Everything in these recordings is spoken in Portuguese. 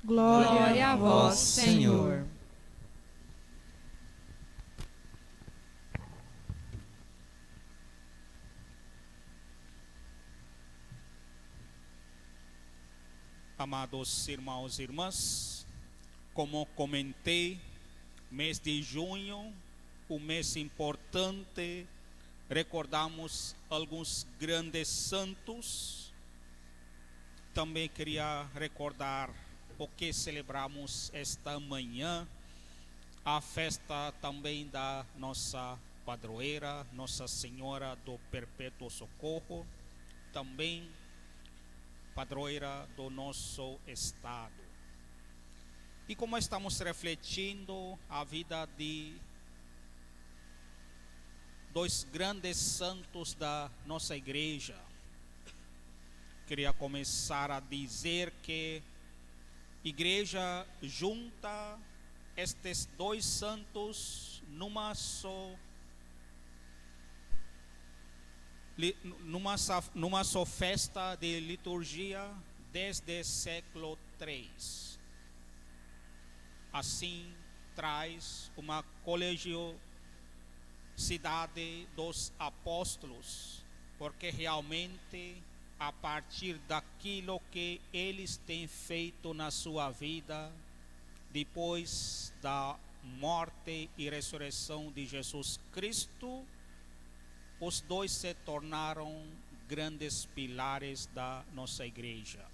Glória a vós, Senhor. Amados irmãos e irmãs, como comentei, mês de junho, um mês importante, recordamos alguns grandes santos. Também queria recordar o que celebramos esta manhã, a festa também da nossa padroeira, Nossa Senhora do Perpétuo Socorro, também padroeira do nosso estado. E como estamos refletindo a vida de dois grandes santos da nossa igreja, queria começar a dizer que a igreja junta estes dois santos numa só festa de liturgia desde o século III. Assim traz uma colegiosidade dos apóstolos, porque realmente a partir daquilo que eles têm feito na sua vida, depois da morte e ressurreição de Jesus Cristo, os dois se tornaram grandes pilares da nossa igreja.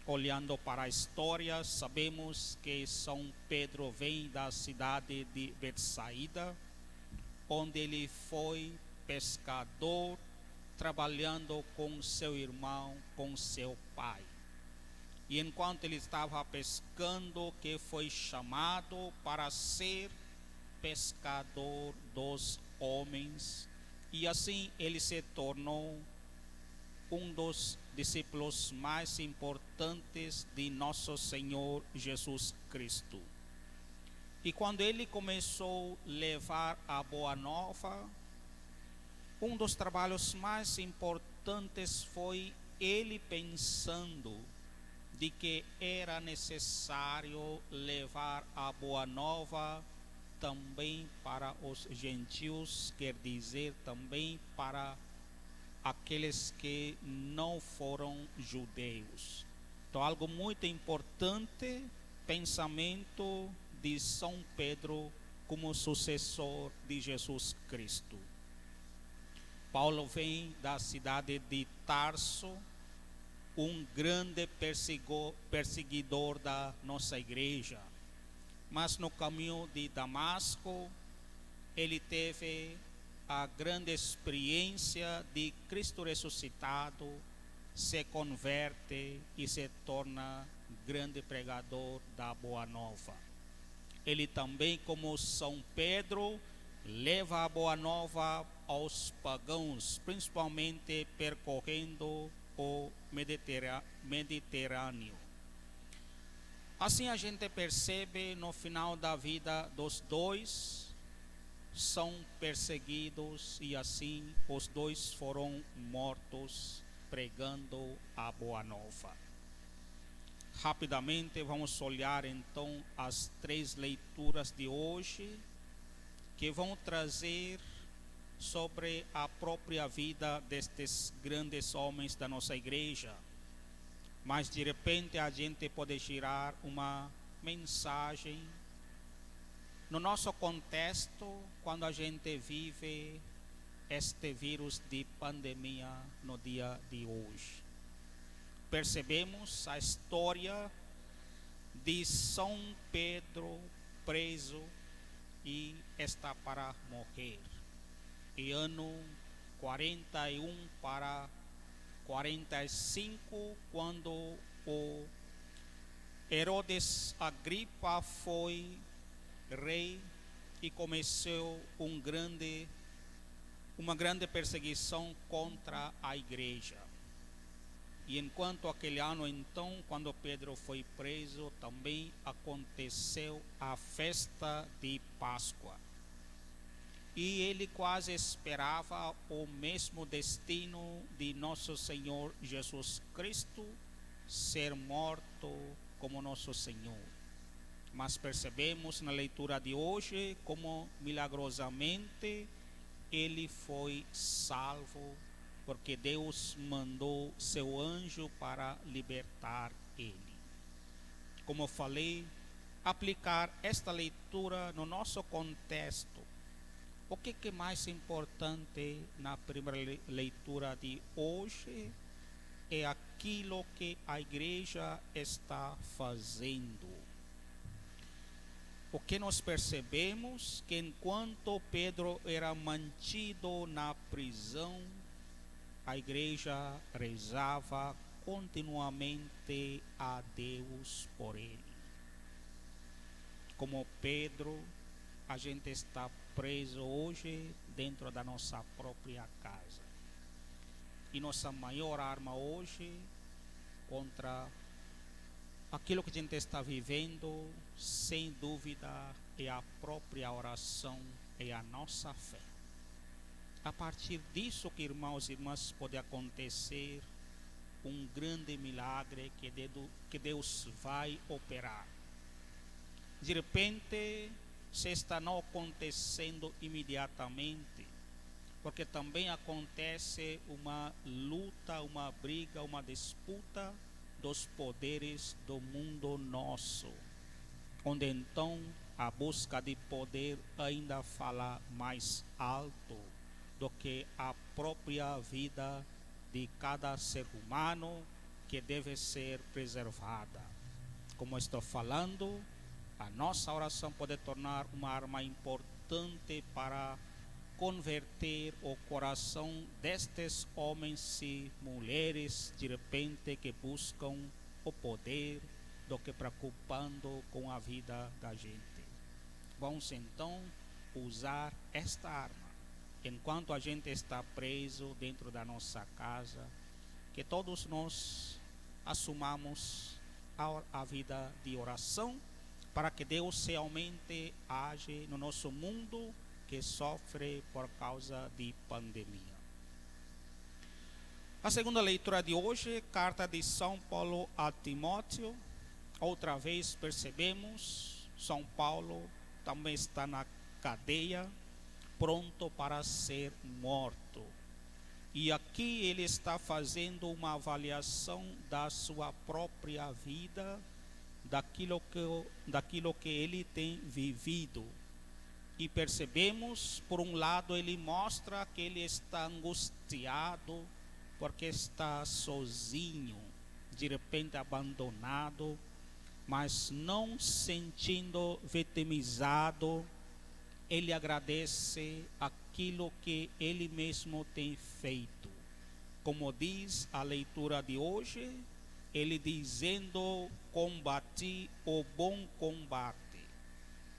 Olhando para a história, sabemos que São Pedro vem da cidade de Betsaida, onde ele foi pescador, trabalhando com seu irmão, com seu pai. E enquanto ele estava pescando, que foi chamado para ser pescador dos homens, e assim ele se tornou um dos discípulos mais importantes de nosso Senhor Jesus Cristo. E quando ele começou a levar a boa nova, um dos trabalhos mais importantes foi ele pensando de que era necessário levar a boa nova também para os gentios, quer dizer, também para aqueles que não foram judeus. Então, algo muito importante, pensamento de São Pedro como sucessor de Jesus Cristo. Paulo vem da cidade de Tarso, um grande perseguidor da nossa igreja. Mas no caminho de Damasco, ele teve a grande experiência de Cristo ressuscitado, se converte e se torna grande pregador da Boa Nova. Ele também, como São Pedro, leva a Boa Nova aos pagãos, principalmente percorrendo o Mediterrâneo. Assim a gente percebe no final da vida dos dois, são perseguidos e assim os dois foram mortos pregando a Boa Nova. Rapidamente vamos olhar então as três leituras de hoje, que vão trazer sobre a própria vida destes grandes homens da nossa igreja. Mas de repente a gente pode tirar uma mensagem no nosso contexto, quando a gente vive este vírus de pandemia no dia de hoje. Percebemos a história de São Pedro preso e está para morrer. E ano 41 para 45, quando o Herodes Agripa foi rei e começou uma grande perseguição contra a igreja. E enquanto aquele ano então, quando Pedro foi preso, também aconteceu a festa de Páscoa. E ele quase esperava o mesmo destino de nosso Senhor Jesus Cristo, ser morto como nosso Senhor. Mas percebemos na leitura de hoje como milagrosamente ele foi salvo, porque Deus mandou seu anjo para libertar ele. Como falei, aplicar esta leitura no nosso contexto. O que é mais importante na primeira leitura de hoje é aquilo que a igreja está fazendo. O que nós percebemos que enquanto Pedro era mantido na prisão, a igreja rezava continuamente a Deus por ele. Como Pedro, a gente está preso hoje dentro da nossa própria casa. E nossa maior arma hoje contra aquilo que a gente está vivendo, sem dúvida, é a própria oração, é a nossa fé. A partir disso, que irmãos e irmãs, pode acontecer um grande milagre que Deus vai operar. De repente, se está não acontecendo imediatamente, porque também acontece uma luta, uma briga, uma disputa dos poderes do mundo nosso, onde então a busca de poder ainda fala mais alto do que a própria vida de cada ser humano, que deve ser preservada. Como estou falando, a nossa oração pode tornar uma arma importante para converter o coração destes homens e mulheres, de repente, que buscam o poder, do que preocupando com a vida da gente. Vamos então usar esta arma, enquanto a gente está preso dentro da nossa casa, que todos nós assumamos a vida de oração, para que Deus realmente age no nosso mundo que sofre por causa de pandemia. A segunda leitura de hoje, carta de São Paulo a Timóteo. Outra vez percebemos, São Paulo também está na cadeia, pronto para ser morto. E aqui ele está fazendo uma avaliação da sua própria vida, daquilo que ele tem vivido. E percebemos, por um lado, ele mostra que ele está angustiado, porque está sozinho, de repente abandonado, mas não sentindo vitimizado. Ele agradece aquilo que ele mesmo tem feito. Como diz a leitura de hoje, ele dizendo: combati o bom combate,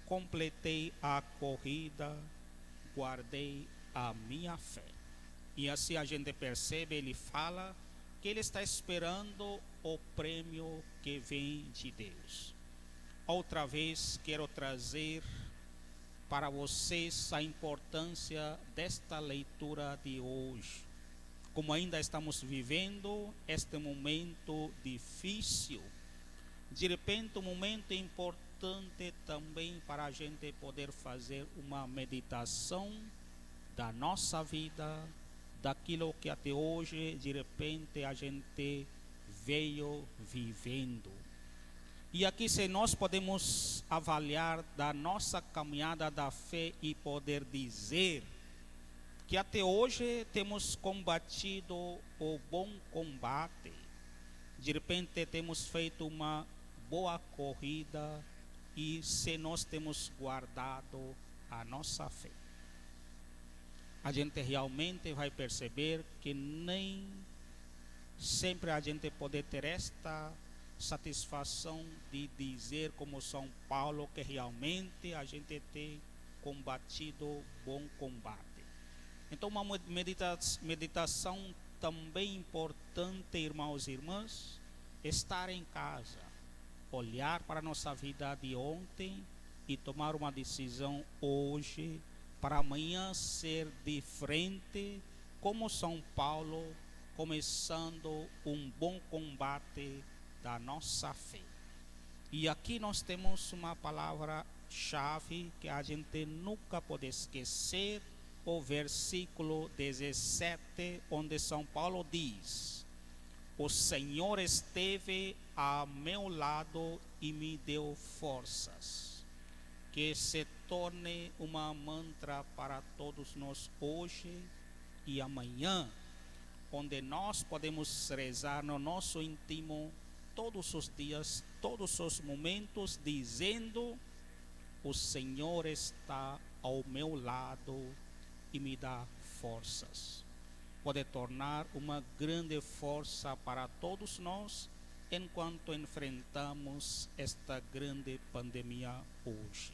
completei a corrida, guardei a minha fé. E assim a gente percebe, ele fala que ele está esperando o prêmio que vem de Deus. Outra vez quero trazer para vocês a importância desta leitura de hoje. Como ainda estamos vivendo este momento difícil, de repente um momento importante também para a gente poder fazer uma meditação da nossa vida, daquilo que até hoje de repente a gente veio vivendo. E aqui, se nós podemos avaliar da nossa caminhada da fé e poder dizer que até hoje temos combatido o bom combate, de repente temos feito uma boa corrida, e se nós temos guardado a nossa fé, a gente realmente vai perceber que nem sempre a gente pode ter esta satisfação de dizer, como São Paulo, que realmente a gente tem combatido bom combate. Então, uma meditação também importante, irmãos e irmãs, estar em casa, olhar para a nossa vida de ontem e tomar uma decisão hoje, para amanhã ser diferente, como São Paulo, começando um bom combate da nossa fé. E aqui nós temos uma palavra-chave que a gente nunca pode esquecer, o versículo 17, onde São Paulo diz: o Senhor esteve a meu lado e me deu forças. Que se torne uma mantra para todos nós hoje e amanhã, onde nós podemos rezar no nosso íntimo todos os dias, todos os momentos, dizendo: o Senhor está ao meu lado e me dá forças. Pode tornar uma grande força para todos nós enquanto enfrentamos esta grande pandemia hoje.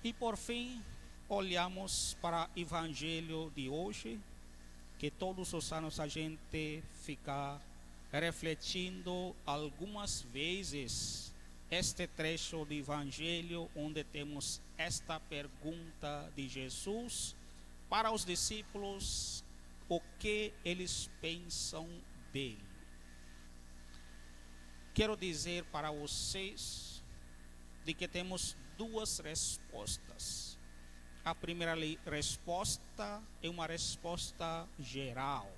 E por fim, olhamos para o Evangelho de hoje, que todos os anos a gente fica refletindo algumas vezes este trecho do Evangelho, onde temos esta pergunta de Jesus para os discípulos: o que eles pensam dele. Quero dizer para vocês de que temos duas respostas. A primeira resposta é uma resposta geral,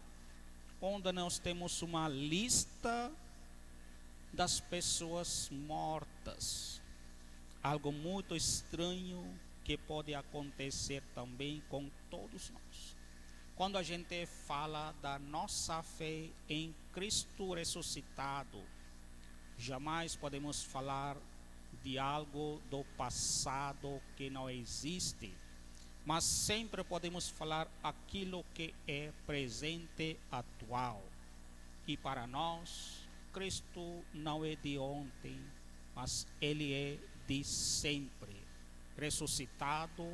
onde nós temos uma lista das pessoas mortas. Algo muito estranho que pode acontecer também com todos nós. Quando a gente fala da nossa fé em Cristo ressuscitado, jamais podemos falar de algo do passado que não existe, mas sempre podemos falar aquilo que é presente, atual. E para nós, Cristo não é de ontem, mas Ele é de sempre. Ressuscitado,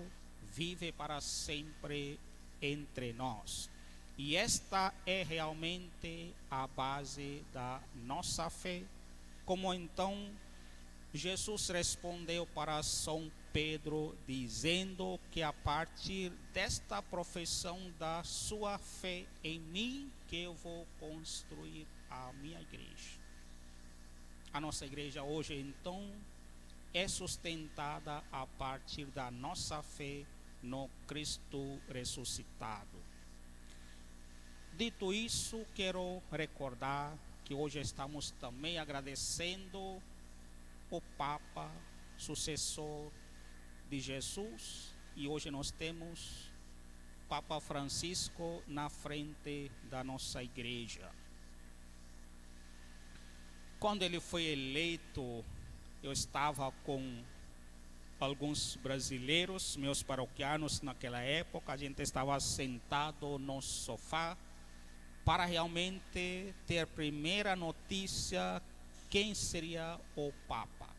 vive para sempre entre nós. E esta é realmente a base da nossa fé. Como então Jesus respondeu para São Pedro, dizendo que a partir desta profissão da sua fé em mim, que eu vou construir a minha igreja. A nossa igreja hoje, então, é sustentada a partir da nossa fé no Cristo ressuscitado. Dito isso, quero recordar que hoje estamos também agradecendo o Papa, sucessor de Jesus, e hoje nós temos Papa Francisco na frente da nossa igreja. Quando ele foi eleito, eu estava com alguns brasileiros, meus paroquianos naquela época. A gente estava sentado no sofá para realmente ter a primeira notícia quem seria o Papa.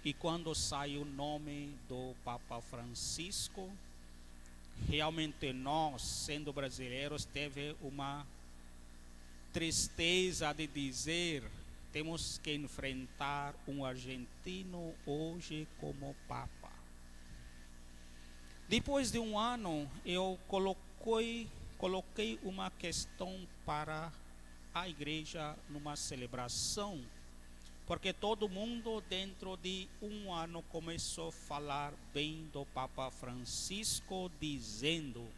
E quando saiu o nome do Papa Francisco, realmente nós, sendo brasileiros, teve uma tristeza de dizer: temos que enfrentar um argentino hoje como Papa. Depois de um ano, eu coloquei uma questão para a igreja numa celebração, porque todo mundo dentro de um ano começou a falar bem do Papa Francisco, dizendo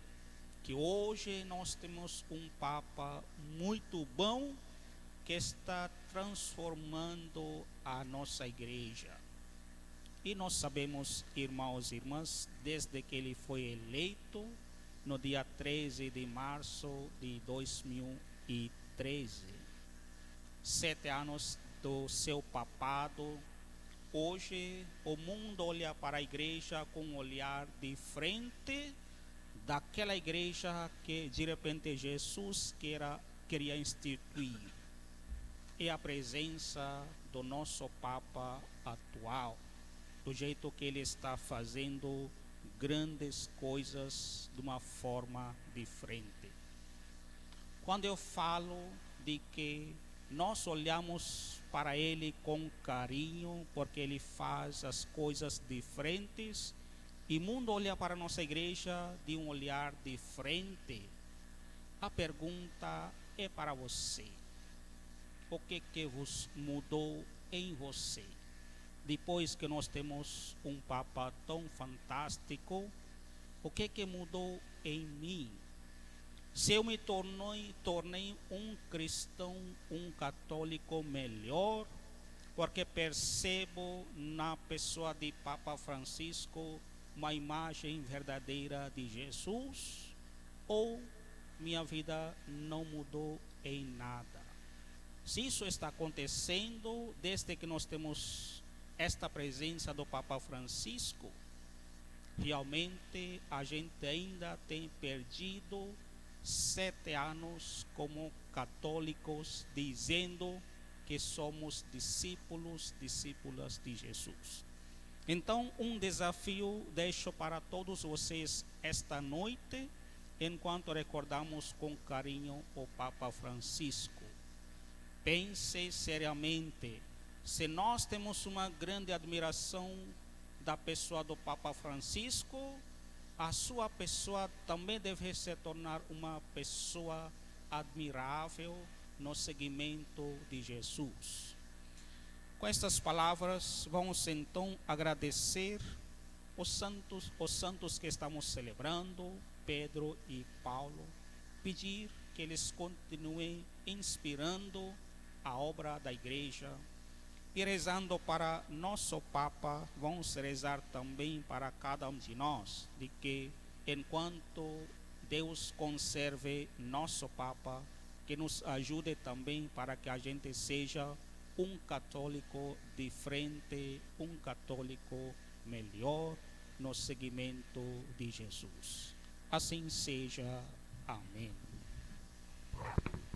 que hoje nós temos um Papa muito bom, que está transformando a nossa igreja. E nós sabemos, irmãos e irmãs, desde que ele foi eleito, no dia 13 de março de 2013, 7 anos do seu papado, hoje o mundo olha para a igreja com um olhar diferente daquela igreja que de repente Jesus queria instituir. É a presença do nosso Papa atual, do jeito que ele está fazendo grandes coisas de uma forma diferente. Quando eu falo de que nós olhamos para ele com carinho, porque ele faz as coisas diferentes, e o mundo olha para a nossa igreja de um olhar diferente, a pergunta é para você: o que vos mudou em você? Depois que nós temos um Papa tão fantástico, o que mudou em mim? Se eu me tornei um cristão, um católico melhor, porque percebo na pessoa de Papa Francisco uma imagem verdadeira de Jesus, ou minha vida não mudou em nada? Se isso está acontecendo desde que nós temos esta presença do Papa Francisco, realmente a gente ainda tem perdido 7 anos como católicos, dizendo que somos discípulas de Jesus. Então, um desafio deixo para todos vocês esta noite, enquanto recordamos com carinho o Papa Francisco. Pense seriamente, se nós temos uma grande admiração da pessoa do Papa Francisco, a sua pessoa também deve se tornar uma pessoa admirável no seguimento de Jesus. Com estas palavras, vamos então agradecer os santos que estamos celebrando, Pedro e Paulo, pedir que eles continuem inspirando a obra da igreja. E rezando para nosso Papa, vamos rezar também para cada um de nós, de que enquanto Deus conserve nosso Papa, que nos ajude também para que a gente seja um católico diferente, um católico melhor no seguimento de Jesus. Assim seja. Amém.